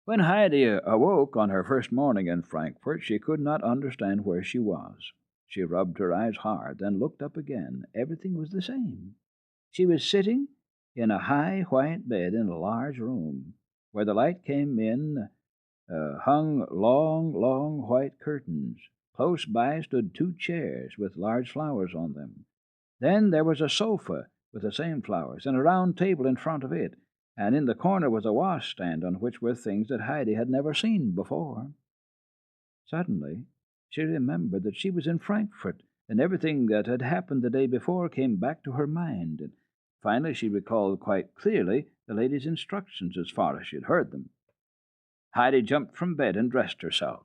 When Heidi awoke on her first morning in Frankfurt, she could not understand where she was. She rubbed her eyes hard, then looked up again. Everything was the same. She was sitting in a high white bed in a large room. Where the light came in hung long white curtains. Close by stood two chairs with large flowers on them. Then there was a sofa with the same flowers, and a round table in front of it, and in the corner was a washstand on which were things that Heidi had never seen before. Suddenly, she remembered that she was in Frankfurt, and everything that had happened the day before came back to her mind. And finally, she recalled quite clearly the lady's instructions as far as she had heard them. Heidi jumped from bed and dressed herself.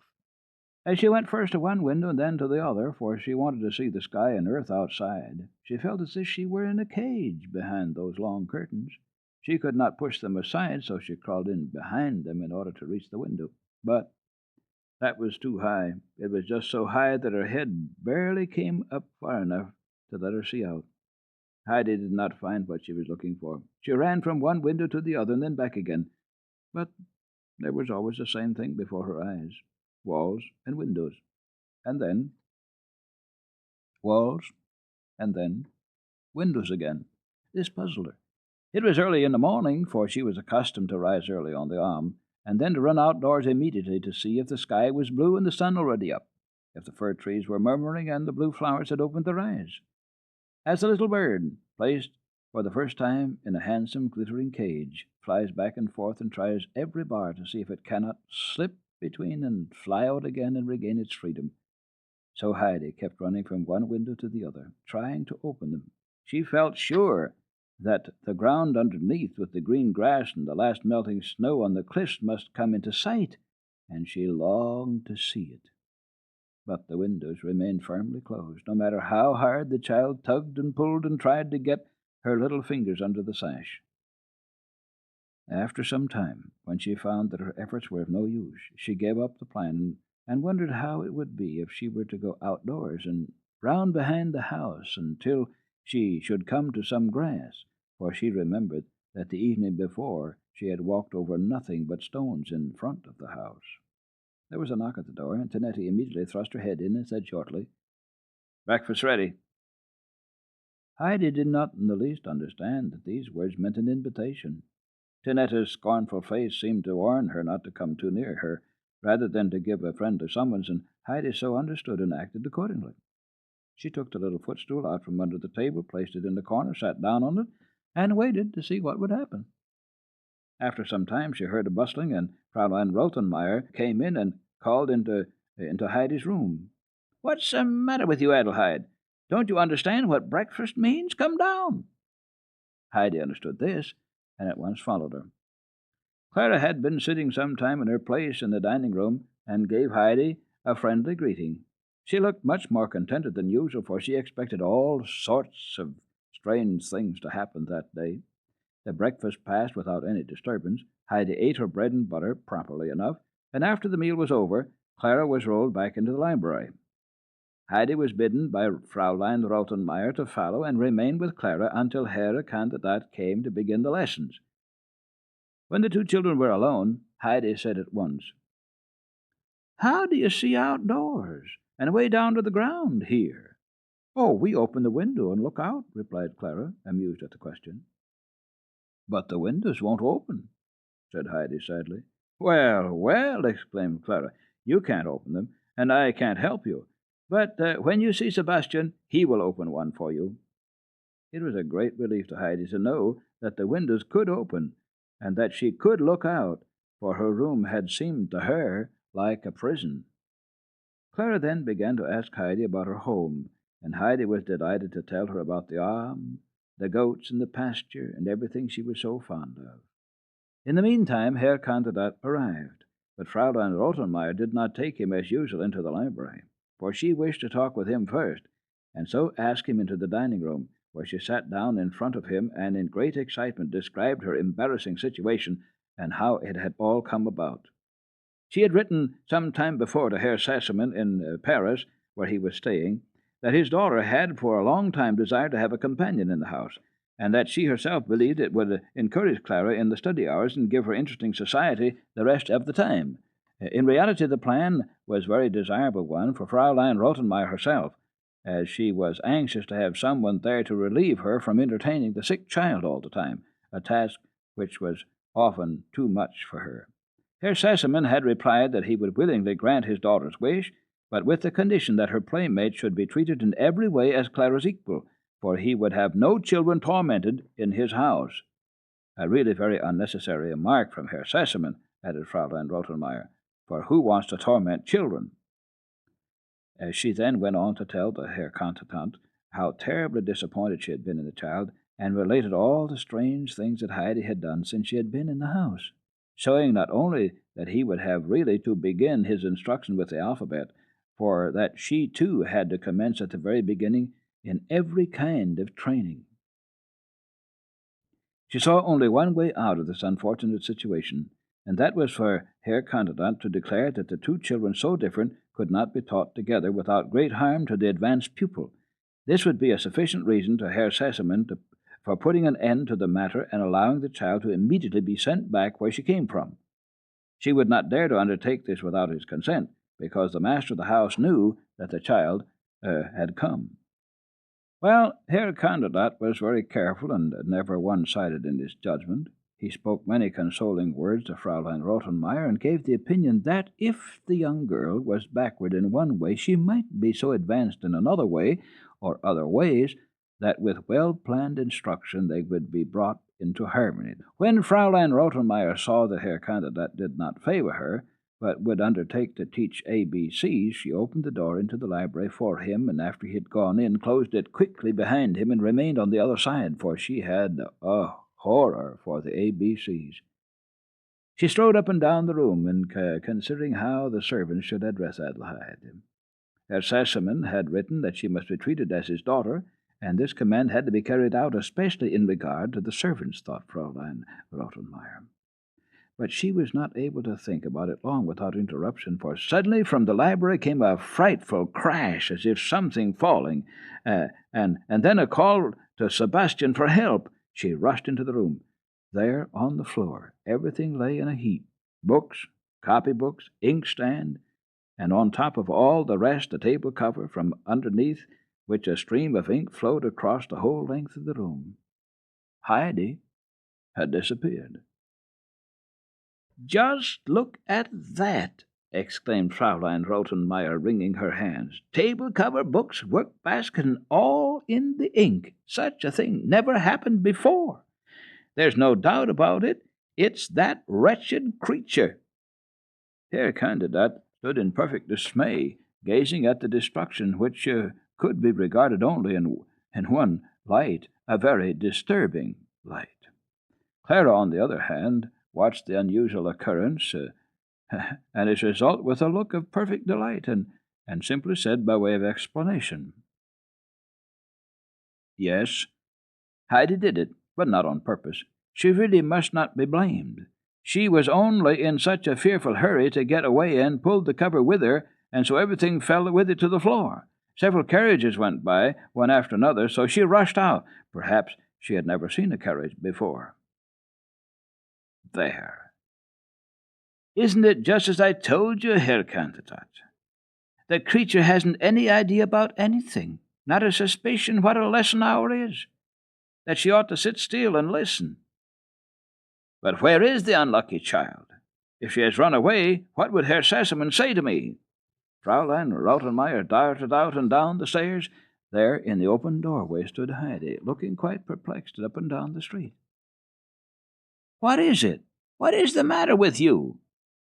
As she went first to one window and then to the other, for she wanted to see the sky and earth outside, she felt as if she were in a cage behind those long curtains. She could not push them aside, so she crawled in behind them in order to reach the window. But that was too high. It was just so high that her head barely came up far enough to let her see out. Heidi did not find what she was looking for. She ran from one window to the other and then back again. But there was always the same thing before her eyes: walls and windows, and then walls, and then windows again. This puzzled her. It was early in the morning, for she was accustomed to rise early on the arm, and then to run outdoors immediately to see if the sky was blue and the sun already up, if the fir trees were murmuring and the blue flowers had opened their eyes. As the little bird, placed for the first time in a handsome glittering cage, flies back and forth and tries every bar to see if it cannot slip between and fly out again and regain its freedom. So Heidi kept running from one window to the other, trying to open them. She felt sure that the ground underneath, with the green grass and the last melting snow on the cliffs, must come into sight, and she longed to see it. But the windows remained firmly closed, no matter how hard the child tugged and pulled and tried to get her little fingers under the sash. After some time, when she found that her efforts were of no use, she gave up the plan and wondered how it would be if she were to go outdoors and round behind the house until she should come to some grass, for she remembered that the evening before she had walked over nothing but stones in front of the house. There was a knock at the door, and Tanetti immediately thrust her head in and said shortly, "Breakfast ready." Heidi did not in the least understand that these words meant an invitation. Tinette's scornful face seemed to warn her not to come too near her, rather than to give a friendly summons, and Heidi so understood and acted accordingly. She took the little footstool out from under the table, placed it in the corner, sat down on it, and waited to see what would happen. After some time she heard a bustling, and Fraulein Rothenmeier came in and called into Heidi's room. "What's the matter with you, Adelheid? Don't you understand what breakfast means? Come down." Heidi understood this, and at once followed her. Clara had been sitting some time in her place in the dining room, and gave Heidi a friendly greeting. She looked much more contented than usual, for she expected all sorts of strange things to happen that day. The breakfast passed without any disturbance. Heidi ate her bread and butter properly enough, and after the meal was over, Clara was rolled back into the library. Heidi was bidden by Fraulein Rothenmeier to follow and remain with Clara until Herr Kandidat came to begin the lessons. When the two children were alone, Heidi said at once, "How do you see outdoors, and way down to the ground here?" "Oh, we open the window and look out," replied Clara, amused at the question. "But the windows won't open," said Heidi sadly. "Well, well," exclaimed Clara, "you can't open them, and I can't help you. But when you see Sebastian, he will open one for you." It was a great relief to Heidi to know that the windows could open, and that she could look out, for her room had seemed to her like a prison. Clara then began to ask Heidi about her home, and Heidi was delighted to tell her about the arm, the goats, and the pasture, and everything she was so fond of. In the meantime, Herr Kandidat arrived, but Fraulein Rothenmeier did not take him as usual into the library, for she wished to talk with him first, and so asked him into the dining room, where she sat down in front of him and in great excitement described her embarrassing situation and how it had all come about. She had written some time before to Herr Sassaman in Paris, where he was staying, that his daughter had for a long time desired to have a companion in the house, and that she herself believed it would encourage Clara in the study hours and give her interesting society the rest of the time. In reality, the plan was a very desirable one for Fraulein Rottenmeier herself, as she was anxious to have someone there to relieve her from entertaining the sick child all the time, a task which was often too much for her. Herr Sesemann had replied that he would willingly grant his daughter's wish, but with the condition that her playmate should be treated in every way as Clara's equal, for he would have no children tormented in his house. A really very unnecessary remark from Herr Sesemann, added Fraulein Rottenmeier, for who wants to torment children? As she then went on to tell the Herr Contretant how terribly disappointed she had been in the child, and related all the strange things that Heidi had done since she had been in the house, showing not only that he would have really to begin his instruction with the alphabet, for that she too had to commence at the very beginning in every kind of training. She saw only one way out of this unfortunate situation, and that was for Herr Contretant to declare that the two children so different could not be taught together without great harm to the advanced pupil. This would be a sufficient reason to Herr Sesemann for putting an end to the matter and allowing the child to immediately be sent back where she came from. She would not dare to undertake this without his consent, because the master of the house knew that the child had come. Well, Herr Contretant was very careful and never one-sided in his judgment. He spoke many consoling words to Fraulein Rottenmeier and gave the opinion that if the young girl was backward in one way, she might be so advanced in another way, or other ways, that with well-planned instruction they would be brought into harmony. When Fraulein Rottenmeier saw that Herr Contretant did not favor her, but would undertake to teach ABCs, she opened the door into the library for him, and after he had gone in, closed it quickly behind him and remained on the other side, for she had a horror for the ABCs. She strode up and down the room, considering how the servants should address Adelheid. Herr Sesemann had written that she must be treated as his daughter, and this command had to be carried out, especially in regard to the servants, thought Fraulein Rottenmeier. But she was not able to think about it long without interruption, for suddenly from the library came a frightful crash, as if something falling, and then a call to Sebastian for help. She rushed into the room. There, on the floor, everything lay in a heap: books, copybooks, inkstand, and on top of all the rest a table cover, from underneath which a stream of ink flowed across the whole length of the room. Heidi had disappeared. "Just look at that!" exclaimed Fraulein Rottenmeier, wringing her hands. "Table cover, books, work-basket, and all in the ink. Such a thing never happened before. There's no doubt about it. It's that wretched creature." Herr Contretant stood in perfect dismay, gazing at the destruction which could be regarded only in one light, a very disturbing light. Clara, on the other hand, watched the unusual occurrence and its result with a look of perfect delight, and simply said by way of explanation, "Yes, Heidi did it, but not on purpose. She really must not be blamed. She was only in such a fearful hurry to get away and pulled the cover with her, and so everything fell with it to the floor. Several carriages went by, one after another, so she rushed out. Perhaps she had never seen a carriage before." There. "Isn't it just as I told you, Herr Contretant? The creature hasn't any idea about anything, not a suspicion what a lesson hour is, that she ought to sit still and listen. But where is the unlucky child? If she has run away, what would Herr Sesemann say to me?" Fraulein Rottenmeier darted out and down the stairs. There, in the open doorway, stood Heidi, looking quite perplexed up and down the street. "What is it? What is the matter with you?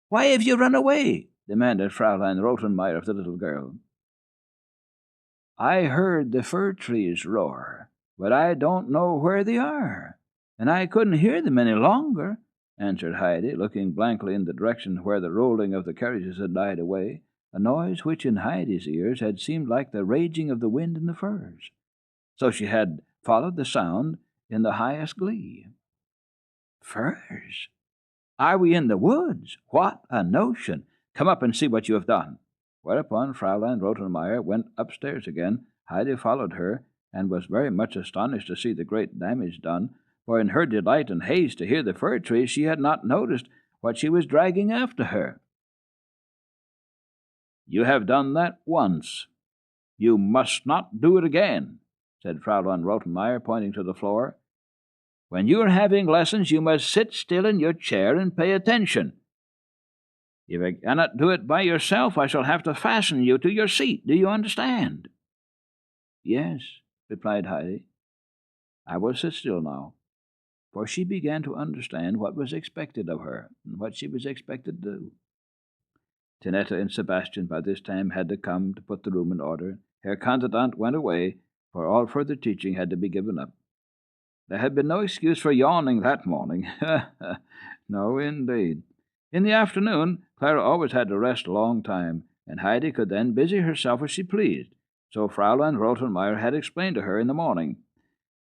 Why have you run away?" demanded Fraulein Rottenmeier of the little girl. "I heard the fir trees roar, but I don't know where they are, and I couldn't hear them any longer," answered Heidi, looking blankly in the direction where the rolling of the carriages had died away, a noise which in Heidi's ears had seemed like the raging of the wind in the firs. So she had followed the sound in the highest glee. "Firs? Are we in the woods? What a notion! Come up and see what you have done." Whereupon Fraulein Rottenmeier went upstairs again. Heidi followed her, and was very much astonished to see the great damage done, for in her delight and haste to hear the fir tree she had not noticed what she was dragging after her. "You have done that once. You must not do it again," said Fraulein Rottenmeier, pointing to the floor. "When you are having lessons, you must sit still in your chair and pay attention. If you cannot do it by yourself, I shall have to fasten you to your seat. Do you understand?" "Yes," replied Heidi. "I will sit still now," for she began to understand what was expected of her and what she was expected to do. Tinetta and Sebastian by this time had to come to put the room in order. Herr Commandant went away, for all further teaching had to be given up. There had been no excuse for yawning that morning. No, indeed. In the afternoon, Clara always had to rest a long time, and Heidi could then busy herself as she pleased, so Fraulein Rottenmeier had explained to her in the morning.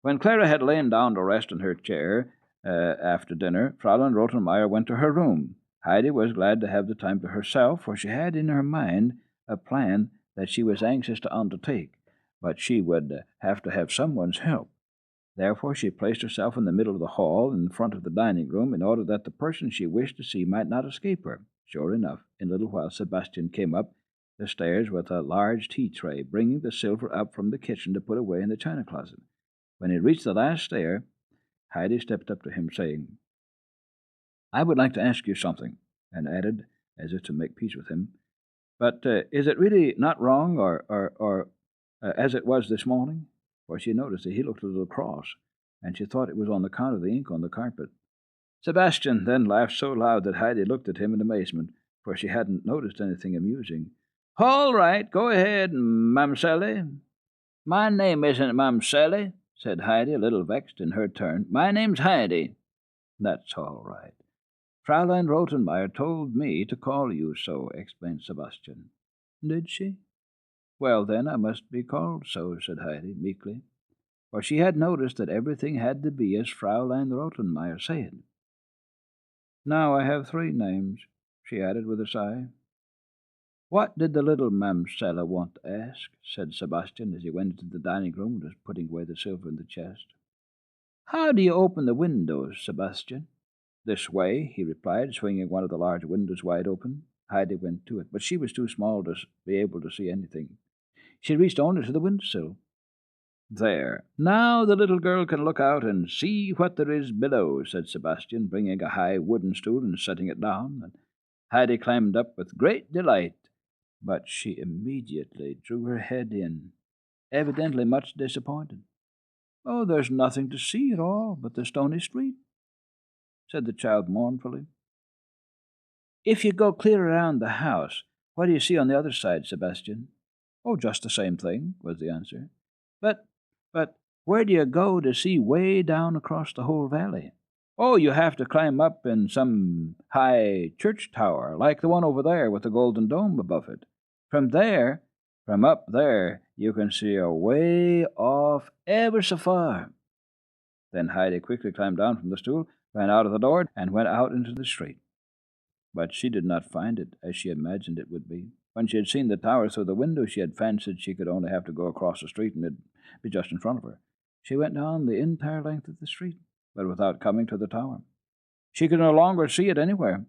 When Clara had lain down to rest in her chair after dinner, Fraulein Rottenmeier went to her room. Heidi was glad to have the time to herself, for she had in her mind a plan that she was anxious to undertake, but she would have to have someone's help. Therefore she placed herself in the middle of the hall in front of the dining room in order that the person she wished to see might not escape her. Sure enough, in a little while Sebastian came up the stairs with a large tea tray, bringing the silver up from the kitchen to put away in the china closet. When he reached the last stair, Heidi stepped up to him, saying, "I would like to ask you something," and added, as if to make peace with him, "but is it really not wrong, or as it was this morning?" For she noticed that he looked a little cross, and she thought it was on account of the ink on the carpet. Sebastian then laughed so loud that Heidi looked at him in amazement, for she hadn't noticed anything amusing. "All right, go ahead, Mamselle." "My name isn't Mamselle," said Heidi, a little vexed in her turn. "My name's Heidi." "That's all right. Fraulein Rottenmeier told me to call you so," explained Sebastian. "Did she? Well, then, I must be called so," said Heidi, meekly, for she had noticed that everything had to be as Fraulein Rottenmeier said. "Now I have 3 names," she added with a sigh. "What did the little Mamselle want to ask?" said Sebastian as he went into the dining room and was putting away the silver in the chest. "How do you open the windows, Sebastian?" "This way," he replied, swinging one of the large windows wide open. Heidi went to it, but she was too small to be able to see anything. She reached only to the window-sill. "There. Now the little girl can look out and see what there is below," said Sebastian, bringing a high wooden stool and setting it down. And Heidi climbed up with great delight, but she immediately drew her head in, evidently much disappointed. "Oh, there's nothing to see at all but the stony street," said the child mournfully. "If you go clear around the house, what do you see on the other side, Sebastian?" "Oh, just the same thing," was the answer. But where do you go to see way down across the whole valley?" "Oh, you have to climb up in some high church tower, like the one over there with the golden dome above it. From up there, you can see away off ever so far." Then Heidi quickly climbed down from the stool, ran out of the door, and went out into the street. But she did not find it as she imagined it would be. When she had seen the tower through the window, she had fancied she could only have to go across the street and it'd be just in front of her. She went down the entire length of the street, but without coming to the tower. She could no longer see it anywhere,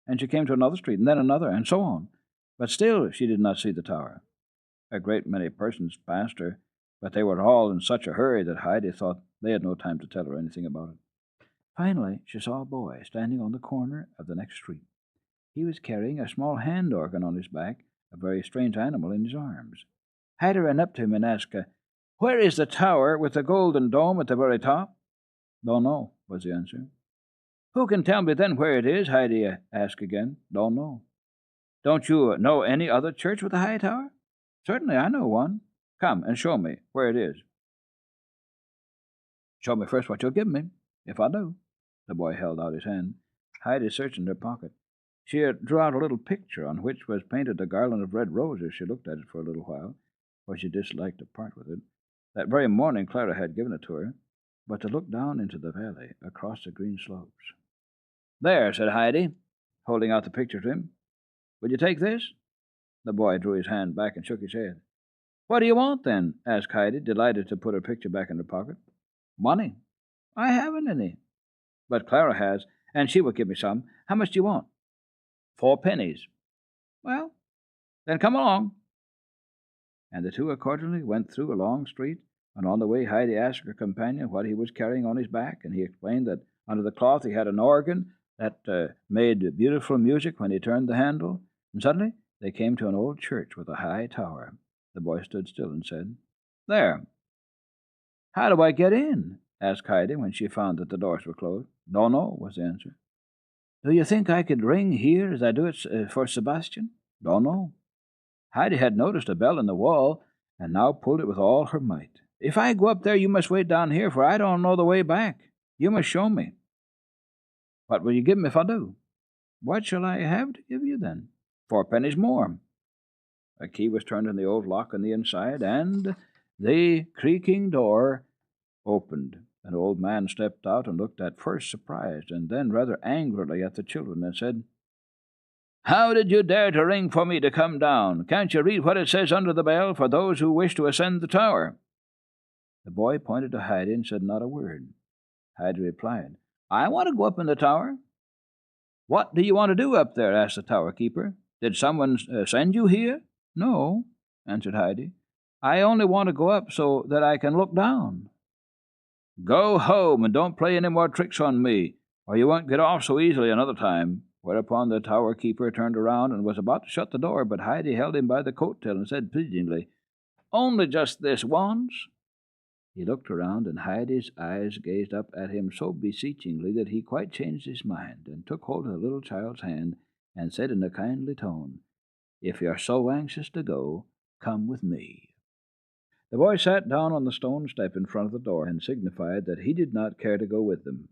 and she came to another street, and then another, and so on. But still she did not see the tower. A great many persons passed her, but they were all in such a hurry that Heidi thought they had no time to tell her anything about it. Finally, she saw a boy standing on the corner of the next street. He was carrying a small hand organ on his back, a very strange animal in his arms. Heidi ran up to him and asked, "Where is the tower with the golden dome at the very top?" "Don't know," was the answer. "Who can tell me then where it is?" Heidi asked again. "Don't know." "Don't you know any other church with a high tower?" "Certainly, I know one." "Come and show me where it is." "Show me first what you'll give me, if I do." The boy held out his hand. Heidi searched in her pocket. She drew out a little picture on which was painted a garland of red roses. She looked at it for a little while, for she disliked to part with it. That very morning Clara had given it to her, but to look down into the valley across the green slopes. "There," said Heidi, holding out the picture to him. "Will you take this?" The boy drew his hand back and shook his head. What do you want, then? Asked Heidi, delighted to put her picture back in her pocket. Money. I haven't any. But Clara has, and she will give me some. How much do you want? 4 pennies. Well, then come along. And the two accordingly went through a long street, and on the way Heidi asked her companion what he was carrying on his back, and he explained that under the cloth he had an organ that made beautiful music when he turned the handle, and suddenly they came to an old church with a high tower. The boy stood still and said, "There." "How do I get in?" asked Heidi when she found that the doors were closed. "Don't know," was the answer. "Do you think I could ring here as I do it for Sebastian?" "Don't know." Heidi had noticed a bell in the wall, and now pulled it with all her might. "If I go up there, you must wait down here, for I don't know the way back. You must show me." "What will you give me if I do?" "What shall I have to give you, then?" "4 pennies more." A key was turned in the old lock on the inside, and the creaking door opened. An old man stepped out and looked at first surprised, and then rather angrily at the children, and said, "How did you dare to ring for me to come down? Can't you read what it says under the bell for those who wish to ascend the tower?" The boy pointed to Heidi and said not a word. Heidi replied, "I want to go up in the tower." "What do you want to do up there?" asked the tower keeper. "Did someone send you here?" "No," answered Heidi. "I only want to go up so that I can look down." "Go home, and don't play any more tricks on me, or you won't get off so easily another time." Whereupon the tower keeper turned around and was about to shut the door, but Heidi held him by the coat tail and said pleadingly, "Only just this once." He looked around, and Heidi's eyes gazed up at him so beseechingly that he quite changed his mind, and took hold of the little child's hand, and said in a kindly tone, "If you're so anxious to go, come with me." The boy sat down on the stone step in front of the door, and signified that he did not care to go with them.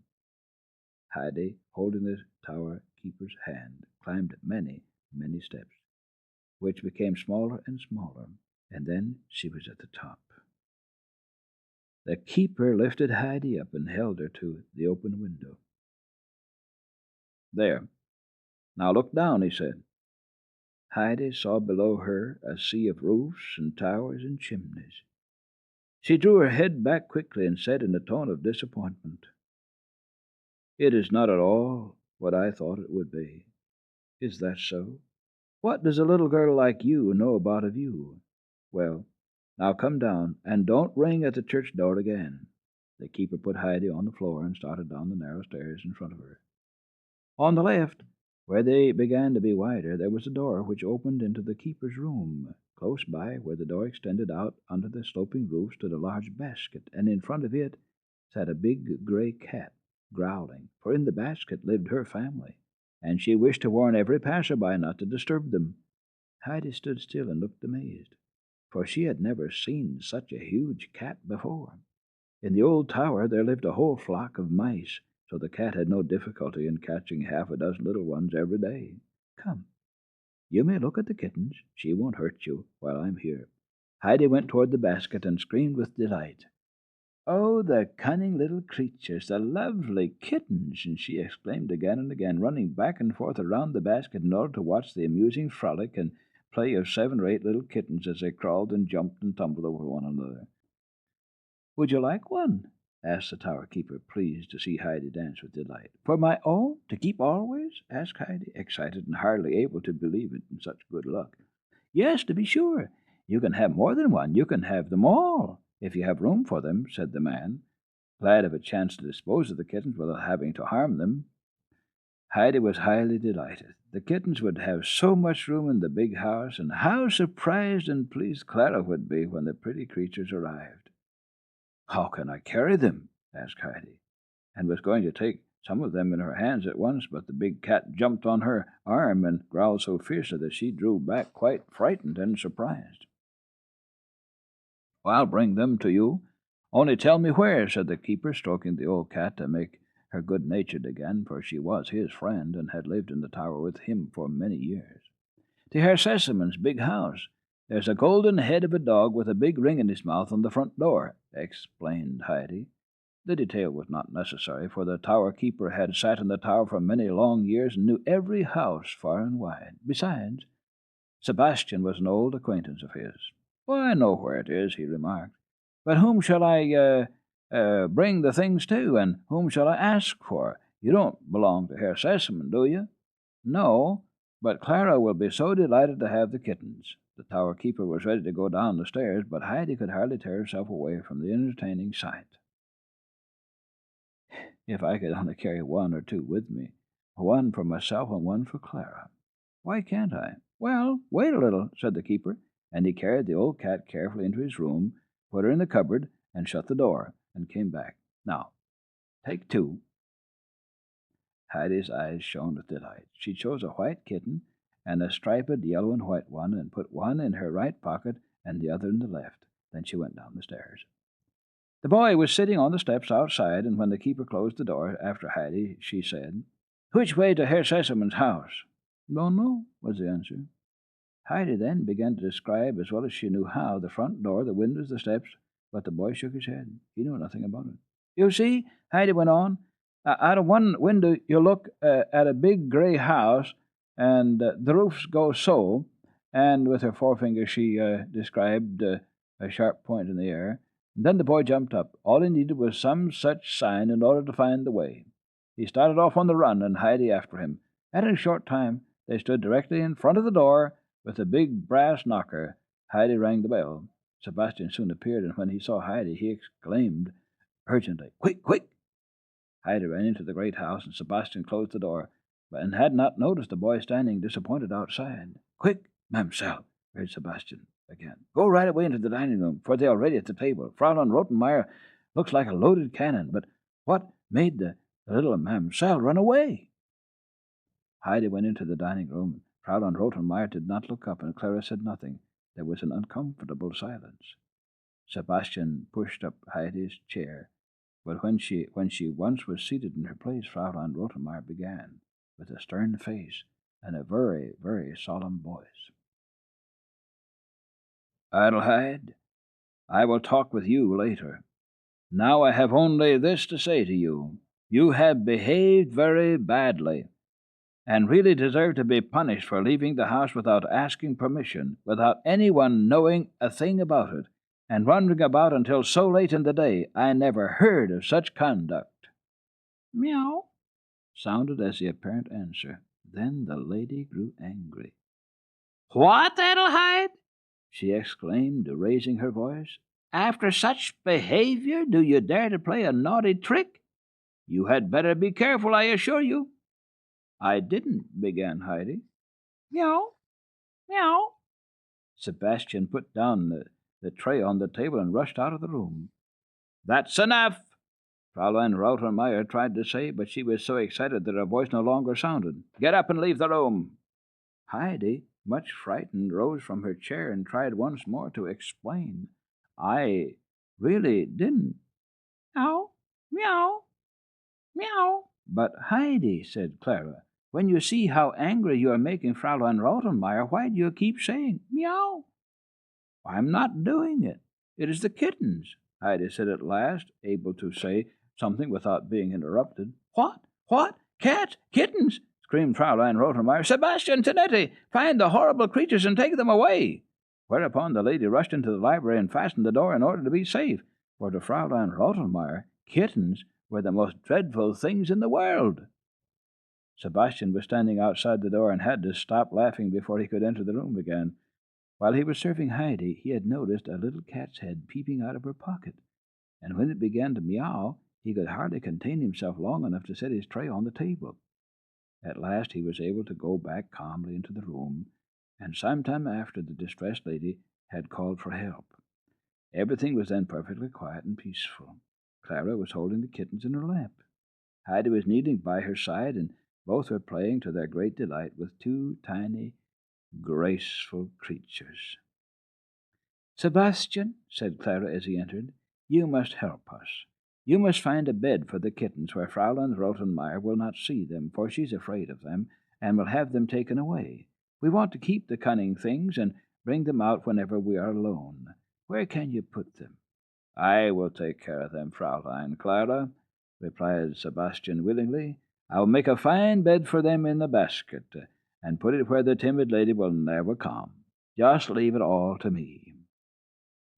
Heidi, holding the tower keeper's hand, climbed many, many steps, which became smaller and smaller, and then she was at the top. The keeper lifted Heidi up and held her to the open window. "There. Now look down," he said. Heidi saw below her a sea of roofs and towers and chimneys. She drew her head back quickly and said in a tone of disappointment, "It is not at all what I thought it would be." "Is that so? What does a little girl like you know about a view? Well, now come down, and don't ring at the church door again." The keeper put Heidi on the floor and started down the narrow stairs in front of her. On the left, where they began to be wider, there was a door which opened into the keeper's room. Close by, where the door extended out under the sloping roof, stood a large basket, and in front of it sat a big gray cat, growling, for in the basket lived her family, and she wished to warn every passer-by not to disturb them. Heidi stood still and looked amazed, for she had never seen such a huge cat before. In the old tower there lived a whole flock of mice, so the cat had no difficulty in catching half a dozen little ones every day. "Come, you may look at the kittens. She won't hurt you while I'm here." Heidi went toward the basket and screamed with delight. "Oh, the cunning little creatures, the lovely kittens!" and she exclaimed again and again, running back and forth around the basket in order to watch the amusing frolic and play of 7 or 8 little kittens as they crawled and jumped and tumbled over one another. "Would you like one?" asked the tower keeper, pleased to see Heidi dance with delight. "For my own, to keep always?" asked Heidi, excited and hardly able to believe it in such good luck. "Yes, to be sure. You can have more than one. You can have them all, if you have room for them," said the man, glad of a chance to dispose of the kittens without having to harm them. Heidi was highly delighted. The kittens would have so much room in the big house, and how surprised and pleased Clara would be when the pretty creatures arrived. "How can I carry them?" asked Heidi, and was going to take some of them in her hands at once, but the big cat jumped on her arm and growled so fiercely that she drew back quite frightened and surprised. "I'll bring them to you. Only tell me where," said the keeper, stroking the old cat to make her good-natured again, for she was his friend and had lived in the tower with him for many years. "To Herr Sesam's big house. There's a golden head of a dog with a big ring in his mouth on the front door," explained Heidi. The detail was not necessary, for the tower keeper had sat in the tower for many long years and knew every house far and wide. Besides, Sebastian was an old acquaintance of his. Well, I know where it is, he remarked. But whom shall I bring the things to, and whom shall I ask for? You don't belong to Herr Sesamon, do you? No, but Clara will be so delighted to have the kittens. The tower keeper was ready to go down the stairs, but Heidi could hardly tear herself away from the entertaining sight. If I could only carry one or two with me, one for myself and one for Clara. Why can't I? Well, wait a little, said the keeper, and he carried the old cat carefully into his room, put her in the cupboard, and shut the door, and came back. Now, take two. Heidi's eyes shone with delight. She chose a white kitten and a striped yellow and white one, and put one in her right pocket and the other in the left. Then she went down the stairs. The boy was sitting on the steps outside, and when the keeper closed the door after Heidi, she said, "Which way to Herr Sesamon's house?" "Don't know," was the answer. Heidi then began to describe, as well as she knew how, the front door, the windows, the steps, but the boy shook his head. He knew nothing about it. "You see," Heidi went on, "out of one window you look at a big gray house, and the roofs go so," and with her forefinger she described a sharp point in the air. And then the boy jumped up. All he needed was some such sign in order to find the way. He started off on the run, and Heidi after him. And in a short time they stood directly in front of the door, with a big brass knocker. Heidi rang the bell. Sebastian soon appeared, and when he saw Heidi, he exclaimed urgently, "Quick, quick!" Heidi ran into the great house, and Sebastian closed the door, and had not noticed the boy standing disappointed outside. "Quick, Mamselle!" urged Sebastian again. "Go right away into the dining room, for they are ready at the table. Fraulein Rottenmeier looks like a loaded cannon, but what made the little Mamselle run away?" Heidi went into the dining room. Fraulein Rottenmeier did not look up, and Clara said nothing. There was an uncomfortable silence. Sebastian pushed up Heidi's chair, but when she once was seated in her place, Fraulein Rottenmeier began, with a stern face and a very, very solemn voice. "Adelheid, I will talk with you later. Now I have only this to say to you. You have behaved very badly, and really deserve to be punished for leaving the house without asking permission, without anyone knowing a thing about it, and wandering about until so late in the day. I never heard of such conduct." "Meow," sounded as the apparent answer. Then the lady grew angry. "What, Adelheid?" she exclaimed, raising her voice. "After such behavior, do you dare to play a naughty trick? You had better be careful, I assure you." "I didn't," began Heidi. "Meow, meow." Sebastian put down the tray on the table and rushed out of the room. "That's enough," Fraulein Rottenmeier tried to say, but she was so excited that her voice no longer sounded. "Get up and leave the room." Heidi, much frightened, rose from her chair and tried once more to explain. "I really didn't." "Meow, meow, meow." "But Heidi," said Clara, "when you see how angry you are making Fraulein Rottenmeier, why do you keep saying meow?" "I'm not doing it. It is the kittens," Heidi said at last, able to say something without being interrupted. "What? What? Cats? Kittens?" screamed Fraulein Rottenmeier. "Sebastian, Tanetti, find the horrible creatures and take them away." Whereupon the lady rushed into the library and fastened the door in order to be safe, for to Fraulein Rottenmeier, kittens were the most dreadful things in the world. Sebastian was standing outside the door and had to stop laughing before he could enter the room again. While he was serving Heidi, he had noticed a little cat's head peeping out of her pocket, and when it began to meow, he could hardly contain himself long enough to set his tray on the table. At last he was able to go back calmly into the room, and some time after the distressed lady had called for help. Everything was then perfectly quiet and peaceful. Clara was holding the kittens in her lap. Heidi was kneeling by her side, and both were playing to their great delight with two tiny, graceful creatures. "Sebastian," said Clara as he entered, "you must help us. You must find a bed for the kittens where Fraulein Rottenmeier will not see them, for she's afraid of them, and will have them taken away. We want to keep the cunning things and bring them out whenever we are alone. Where can you put them?" "I will take care of them, Fraulein Clara," replied Sebastian willingly. "I will make a fine bed for them in the basket, and put it where the timid lady will never come. Just leave it all to me."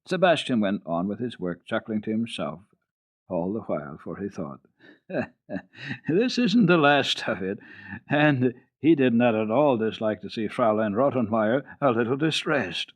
Sebastian went on with his work, chuckling to himself all the while, for he thought, "This isn't the last of it," and he did not at all dislike to see Fraulein Rottenmeier a little distressed.